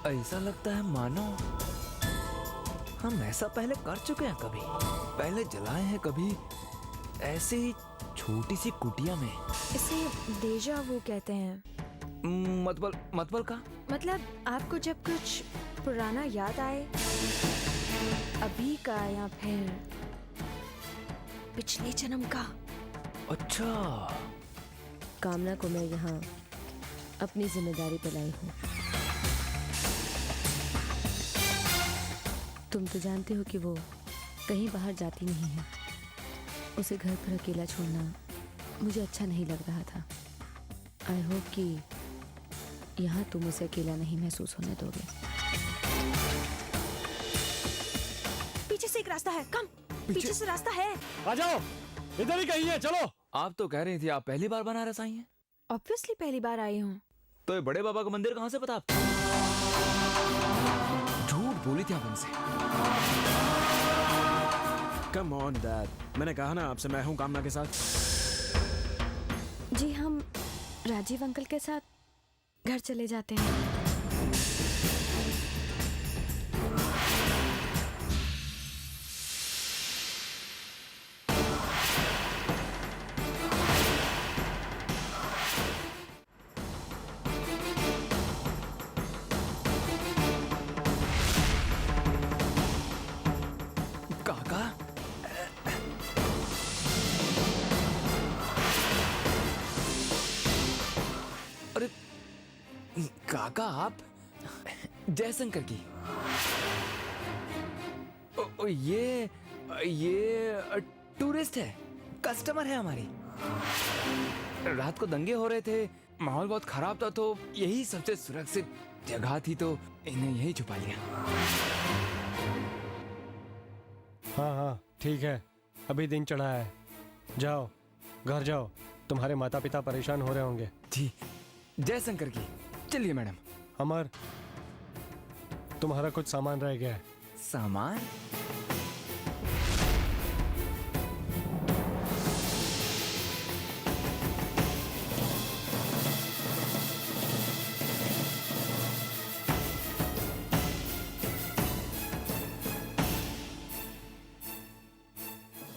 ऐसा लगता है मानो हम ऐसा पहले कर चुके हैं, कभी पहले जलाए हैं, कभी ऐसे ही छोटी सी कुटिया में। इसे डेजा वू कहते हैं। मतबल का मतलब आपको जब कुछ पुराना याद आए, अभी का या फिर पिछले जन्म का। अच्छा, कामना को मैं यहाँ अपनी जिम्मेदारी पे लाई हूँ। तुम तो जानते हो कि वो कहीं बाहर जाती नहीं है। उसे घर पर अकेला छोड़ना मुझे अच्छा नहीं लग रहा था। आई होप कि यहाँ तुम उसे अकेला नहीं महसूस होने दोगे। पीछे से एक रास्ता है, कम पीछे से रास्ता है। आ जाओ, इधर ही कहीं है, चलो। आप तो कह रही थी आप पहली बार बनारस आई हैं। ऑब्वियसली पहली बार आई हूँ। तो ये बड़े बाबा का मंदिर कहाँ से पता आपको? झूठ बोली थी आप हमसे। कम ऑन डैड, मैंने कहा ना आपसे मैं हूँ कामना के साथ। जी हम राजीव अंकल के साथ घर चले जाते हैं। काका, अरे काका आप जयशंकर की ये टूरिस्ट है, कस्टमर है हमारी। रात को दंगे हो रहे थे, माहौल बहुत खराब था, तो यही सबसे सुरक्षित जगह थी, तो इन्हें यही छुपा लिया। हाँ हाँ ठीक है, अभी दिन चढ़ा है, जाओ घर जाओ, तुम्हारे माता पिता परेशान हो रहे होंगे। जी जयशंकर की। चलिए मैडम। अमर, तुम्हारा कुछ सामान रह गया है। सामान?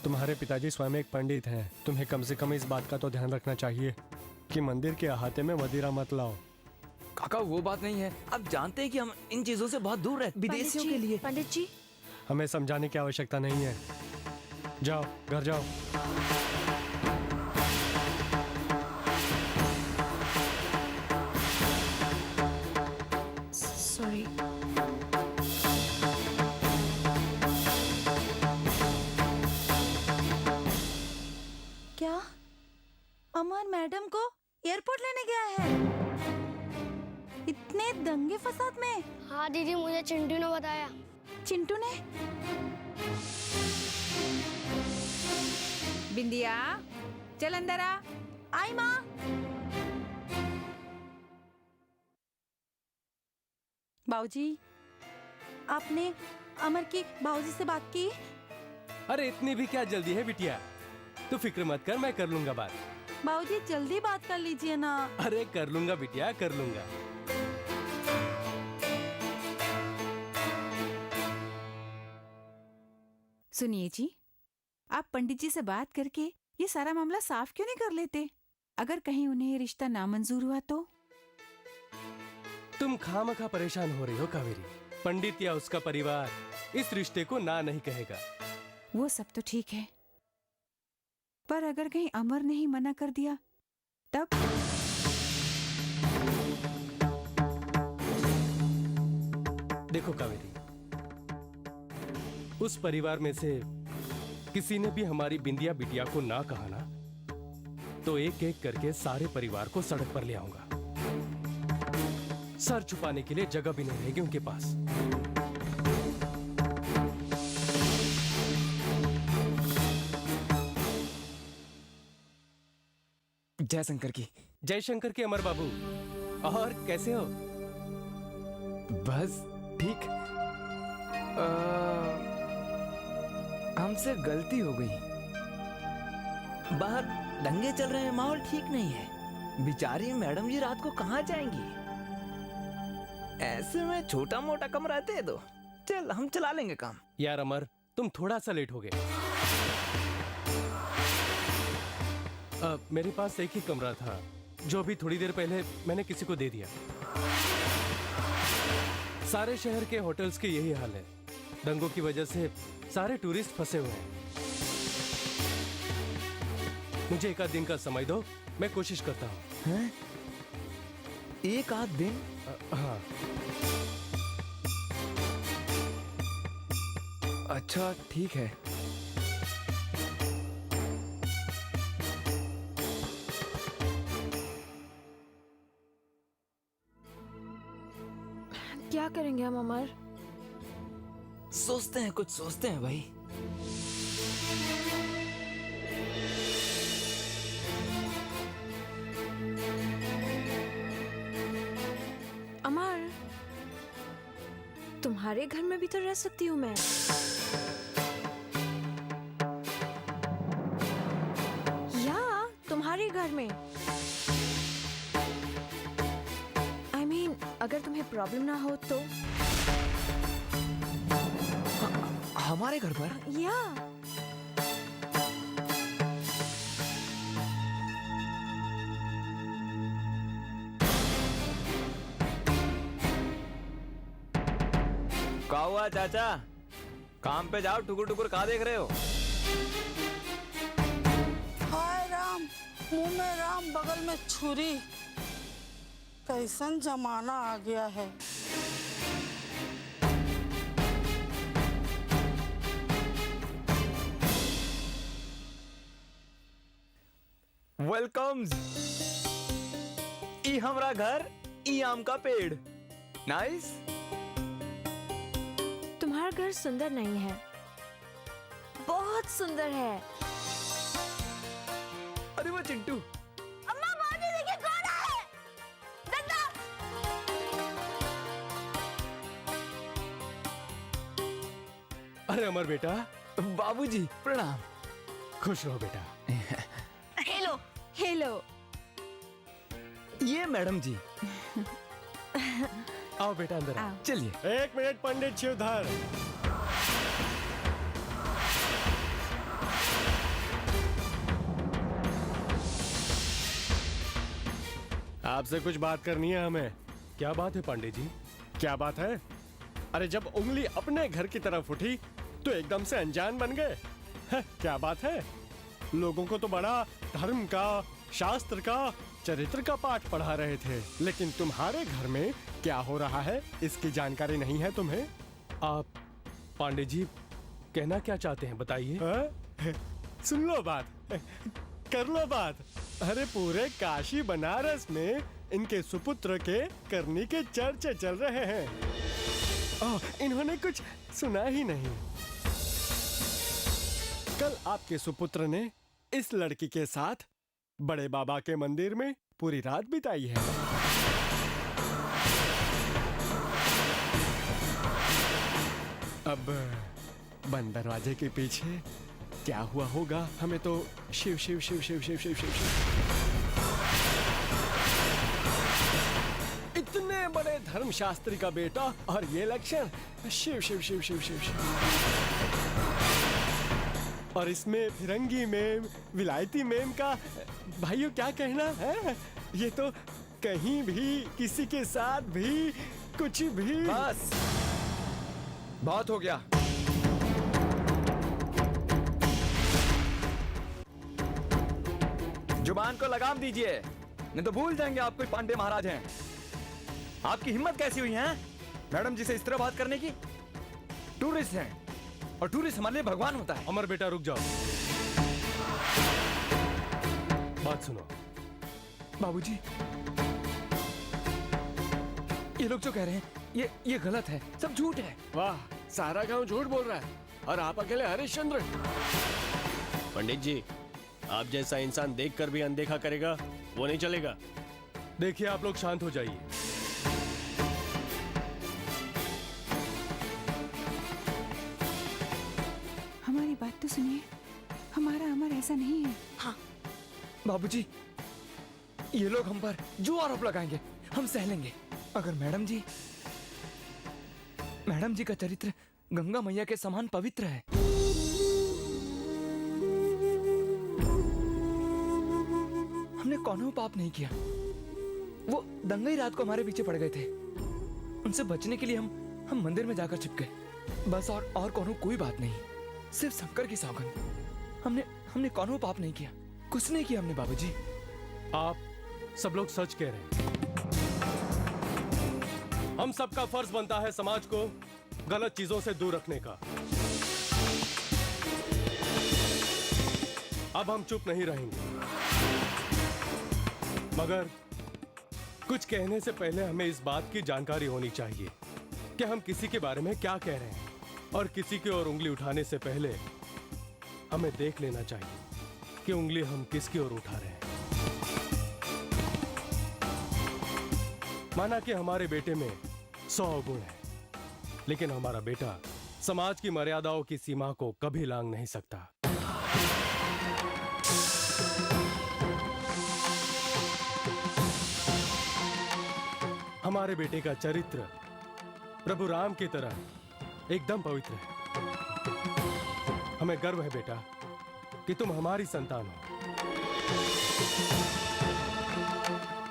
तुम्हारे पिताजी स्वयं एक पंडित हैं, तुम्हें कम से कम इस बात का तो ध्यान रखना चाहिए कि मंदिर के अहाते में मदिरा मत लाओ। काका वो बात नहीं है, आप जानते हैं कि हम इन चीजों से बहुत दूर रहते, विदेशियों के लिए। पंडित जी, हमें समझाने की आवश्यकता नहीं है, जाओ घर जाओ। सॉरी। क्या अमर मैडम को एयरपोर्ट लेने गया है? इतने दंगे फसाद में? हाँ दीदी, मुझे चिंटू ने बताया। चिंटू ने? बिंदिया चल अंदर आ। आई माँ। बाबूजी, आपने अमर की बाबूजी से बात की? अरे इतनी भी क्या जल्दी है बिटिया, तू फिक्र मत कर, मैं कर लूंगा बात। बाबूजी जल्दी बात कर लीजिए ना। अरे कर लूंगा बिटिया, कर लूंगा। सुनिए जी, आप पंडित जी से बात करके ये सारा मामला साफ क्यों नहीं कर लेते? अगर कहीं उन्हें ये रिश्ता नामंजूर हुआ तो? तुम खामखा परेशान हो रही हो कावेरी। पंडित या उसका परिवार इस रिश्ते को ना नहीं कहेगा। वो सब तो ठीक है, पर अगर कहीं अमर ने ही मना कर दिया तब? देखो कावेरी, उस परिवार में से किसी ने भी हमारी बिंदिया बिटिया को ना कहा ना, तो एक एक करके सारे परिवार को सड़क पर ले आऊंगा। सर छुपाने के लिए जगह भी नहीं रहेगी उनके पास। जयशंकर की। जयशंकर के अमर बाबू, और कैसे हो? बस ठीक। हमसे गलती हो गई। बाहर दंगे चल रहे हैं, माहौल ठीक नहीं है। बेचारी मैडम जी रात को कहाँ जाएंगी? ऐसे में छोटा मोटा कमरा दे दो, चल हम चला लेंगे काम। यार अमर, तुम थोड़ा सा लेट हो गए। मेरे पास एक ही कमरा था जो अभी थोड़ी देर पहले मैंने किसी को दे दिया। सारे शहर के होटल्स के यही हाल है। दंगों की वजह से सारे टूरिस्ट फंसे हुए हैं। मुझे एक आध दिन का समय दो, मैं कोशिश करता हूँ। हैं? एक आध दिन? हाँ। अच्छा ठीक है। क्या करेंगे हम अमर? सोचते हैं, कुछ सोचते हैं भाई। अमर, तुम्हारे घर में भी तो रह सकती हूँ मैं। या तुम्हारे घर में। I mean, अगर तुम्हें प्रॉब्लम ना हो तो। हमारे घर पर? या क्या हुआ चाचा? काम पे जाओ, टुकुर टुकुर कहाँ देख रहे हो? हाय राम, मुंह में राम बगल में छुरी। कैसन जमाना आ गया है। वेलकम। ई हमरा घर, ई आम का पेड़। नाइस। तुम्हारा घर सुंदर नहीं है, बहुत सुंदर है। अरे वो चिंटू। अम्मा बाजी देखिए कौन है? दद्दा। अरे अमर बेटा, बाबूजी प्रणाम। खुश रहो बेटा। हेलो। हेलो। ये मैडम जी। आओ बेटा अंदर आओ। चलिए। एक मिनट पंडित शिवधर। आपसे कुछ बात करनी है हमें। क्या बात है पांडे जी? क्या बात है? अरे जब उंगली अपने घर की तरफ उठी तो एकदम से अनजान बन गए। क्या बात है? लोगों को तो बड़ा धर्म का, शास्त्र का, चरित्र का पाठ पढ़ा रहे थे, लेकिन तुम्हारे घर में क्या हो रहा है इसकी जानकारी नहीं है तुम्हें? आप पांडे जी कहना क्या चाहते हैं बताइए। हाँ? सुन लो बात, कर लो बात। अरे पूरे काशी बनारस में इनके सुपुत्र के करनी के चर्चे चल रहे हैं। इन्होंने कुछ सुना ही नहीं। कल आपके सुपुत्र ने इस लड़की के साथ बड़े बाबा के मंदिर में पूरी रात बिताई है। अब बंद दरवाजे के पीछे क्या हुआ होगा हमें तो शिव शिव शिव शिव शिव शिव शिव शिव। इतने बड़े धर्मशास्त्री का बेटा और ये लक्षण, शिव शिव शिव शिव शिव शिव। और इसमें फिरंगी मेम, विलायती मेम का भाइयों क्या कहना है? ये तो कहीं भी किसी के साथ भी कुछ भी। बस बहुत हो गया। जुबान को लगाम दीजिए, नहीं तो भूल जाएंगे आप कोई पांडे महाराज हैं। आपकी हिम्मत कैसी हुई है मैडम जी से इस तरह बात करने की? टूरिस्ट हैं और टूरिस्ट हमारे लिए भगवान होता है। अमर बेटा रुक जाओ, बात सुनो। बाबूजी, ये लोग जो कह रहे हैं ये गलत है, सब झूठ है। वाह, सारा गांव झूठ बोल रहा है और आप अकेले हरिश्चंद्र। पंडित जी, आप जैसा इंसान देखकर भी अनदेखा करेगा वो नहीं चलेगा। देखिए आप लोग शांत हो जाइए। हमारी बात तो सुनिए, हमारा अमर ऐसा नहीं है। हाँ बाबूजी, ये लोग हम पर जो आरोप लगाएंगे हम सह लेंगे। अगर मैडम जी मैडम जी का चरित्र गंगा मैया के समान पवित्र है। हमने कौनो पाप नहीं किया। वो दंगई रात को हमारे पीछे पड़ गए थे। उनसे बचने के लिए हम मंदिर में जाकर छिप गए। बस और कोनो कोई बात नहीं। सिर्फ शंकर की सौगंध। हमने कौनो पाप नहीं किया। कुछ नहीं किया हमने बाबूजी। आप सब लोग सच कह रहे हैं। हम सबका फर्ज बनता है समाज को गलत चीजों से दूर रखने का। अब हम चुप नहीं रहेंगे, मगर कुछ कहने से पहले हमें इस बात की जानकारी होनी चाहिए कि हम किसी के बारे में क्या कह रहे हैं, और किसी की ओर उंगली उठाने से पहले हमें देख लेना चाहिए कि उंगली हम किसकी ओर उठा रहे हैं। माना कि हमारे बेटे में 100 गुण है, लेकिन हमारा बेटा समाज की मर्यादाओं की सीमा को कभी लांघ नहीं सकता। हमारे बेटे का चरित्र प्रभु राम की तरह एकदम पवित्र है। हमें गर्व है बेटा कि तुम हमारी संतान हो।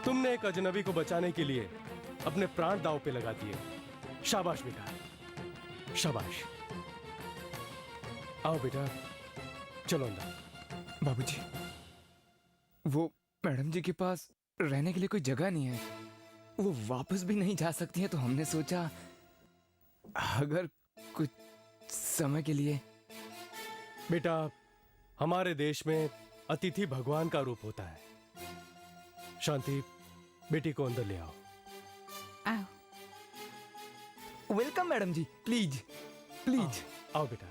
तुमने एक अजनबी को बचाने के लिए अपने प्राण दांव पे लगा दिए। शाबाश बेटा, शाबाश। आओ बेटा, चलो अंदर। बाबूजी, वो मैडम जी के पास रहने के लिए कोई जगह नहीं है। वो वापस भी नहीं जा सकती है, तो हमने सोचा अगर कुछ समय के लिए। बेटा, हमारे देश में अतिथि भगवान का रूप होता है। शांति, बेटी को अंदर ले आओ। आओ। Welcome madam ji, please please. आओ बेटा।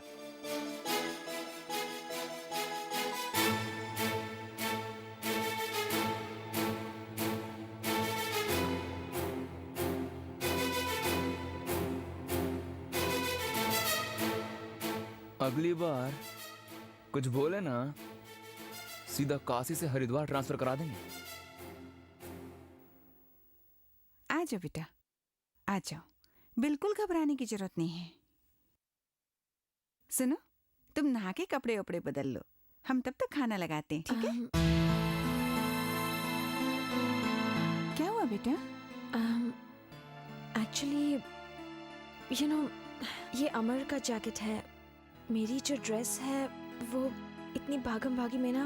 अगली बार कुछ बोले ना, सीधा काशी से हरिद्वार ट्रांसफर करा देंगे। आ जाओ बेटा, आ जाओ। बिल्कुल घबराने की जरूरत नहीं है। सुनो, तुम नहा के कपड़े वपड़े बदल लो, हम तब तक खाना लगाते हैं, ठीक है? क्या हुआ बेटा? एक्चुअली यू नो, ये अमर का जैकेट है। मेरी जो ड्रेस है वो इतनी भागम भागी में ना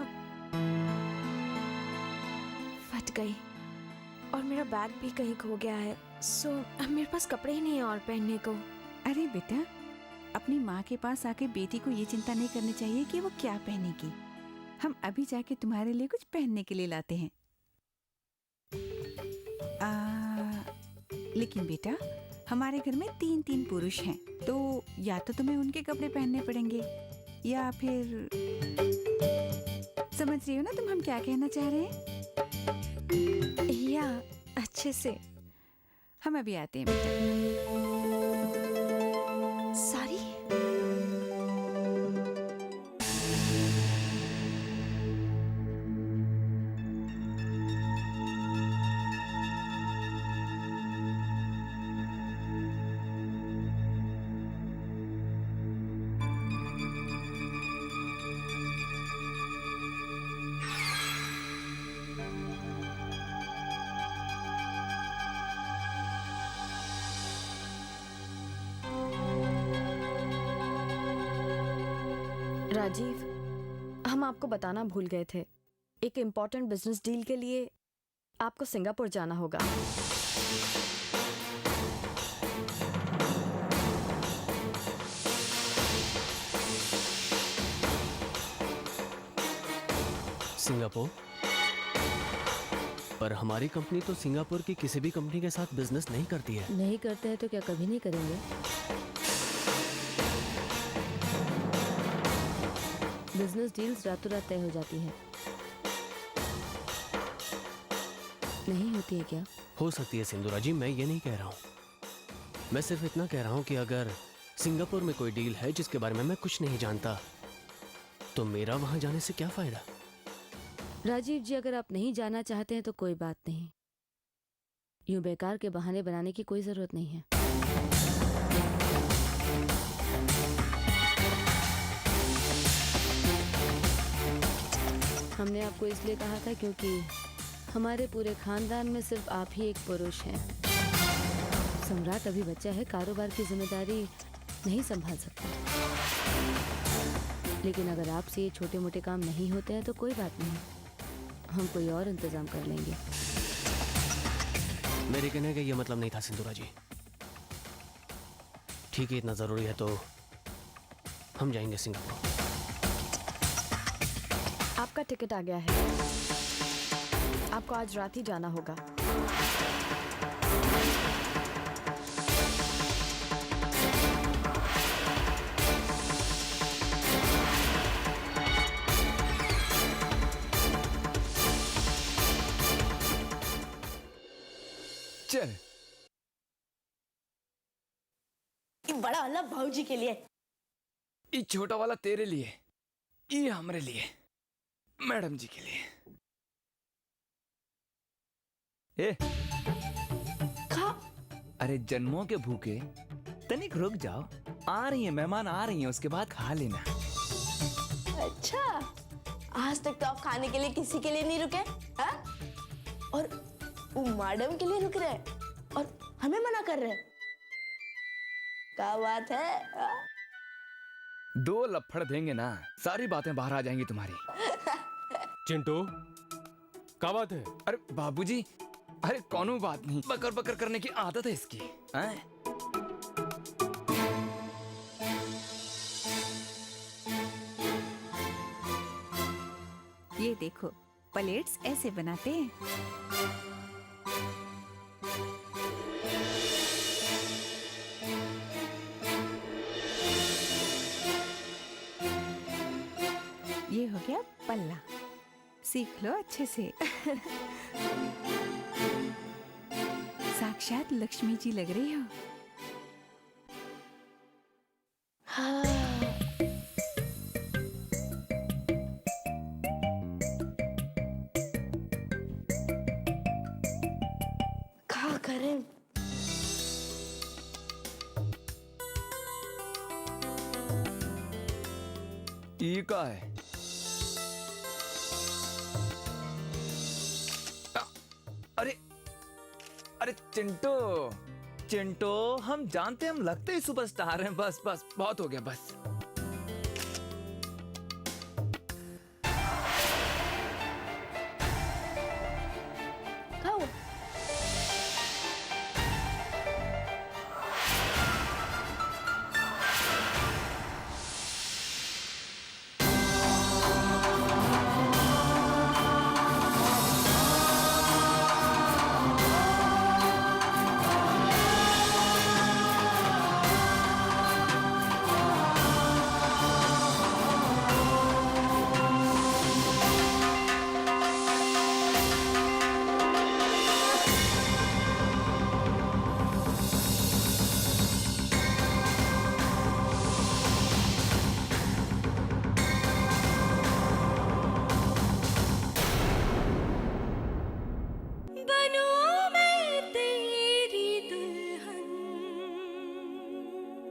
फट गई, और मेरा बैग भी कहीं खो गया है। सो अब मेरे पास कपड़े ही नहीं है और पहनने को। अरे बेटा, अपनी माँ के पास आके बेटी को ये चिंता नहीं करनी चाहिए कि वो क्या पहनेगी। हम अभी जाके तुम्हारे लिए कुछ पहनने के लिए लाते हैं। लेकिन बेटा, हमारे घर में 3 पुरुष हैं, तो या तो तुम्हें उनके कपड़े पहनने पड़ेंगे, या फिर समझ रही हो ना तुम हम क्या कहना चाह रहे हैं? या अच्छे से। हम अभी आते हैं बेटा। सारी राजीव, हम आपको बताना भूल गए थे। एक इम्पोर्टेंट बिजनेस डील के लिए आपको सिंगापुर जाना होगा। सिंगापुर? पर हमारी कंपनी तो सिंगापुर की किसी भी कंपनी के साथ बिजनेस नहीं करती है। नहीं करते हैं तो क्या कभी नहीं करेंगे? बिजनेस डील्स रातों रात तय हो जाती हैं। नहीं होती है क्या? हो सकती है सिंधुरा जी, मैं ये नहीं कह रहा हूँ। मैं सिर्फ इतना कह रहा हूँ कि अगर सिंगापुर में कोई डील है जिसके बारे में मैं कुछ नहीं जानता, तो मेरा वहां जाने से क्या फायदा? राजीव जी, अगर आप नहीं जाना चाहते हैं तो कोई बात नहीं। यूं बेकार के बहाने बनाने की कोई जरूरत नहीं है। हमने आपको इसलिए कहा था क्योंकि हमारे पूरे खानदान में सिर्फ आप ही एक पुरुष हैं। सम्राट अभी बच्चा है, कारोबार की जिम्मेदारी नहीं संभाल सकता। लेकिन अगर आपसे ये छोटे मोटे काम नहीं होते हैं तो कोई बात नहीं, हम कोई और इंतजाम कर लेंगे। मेरे कहने का ये मतलब नहीं था सिंदूरा जी। ठीक है, इतना जरूरी है तो हम जाएंगे सिंगापुर। आपका टिकट आ गया है, आपको आज रात ही जाना होगा। चल, ये बड़ा वाला भाऊजी के लिए। ये छोटा वाला तेरे लिए, ये हमरे लिए, मैडम जी के लिए। ए, खा। अरे जन्मों के भूखे, तनिक रुक जाओ, आ रही है मेहमान, आ रही है, उसके बाद खा लेना। अच्छा, आज तक तो आप खाने के लिए किसी के लिए नहीं रुके, हाँ? और वो मैडम के लिए रुक रहे और हमें मना कर रहे। क्या बात है, हाँ? 2 लफड़ देंगे ना, सारी बातें बाहर आ जाएंगी तुम्हारी। चिंटू, क्या बात है? अरे बाबूजी, अरे कौनो बात नहीं, बकर बकर करने की आदत है इसकी, हैं? ये देखो, प्लेट्स ऐसे बनाते हैं। ये हो गया पल्ला, सीख लो अच्छे से। साक्षात लक्ष्मी जी लग रही हो। हाँ। क्या करें? ये का है? अरे अरे चिंटू, चिंटू, हम जानते हैं, हम लगते ही सुपरस्टार हैं। बस बस, बहुत हो गया, बस। क्या हुआ?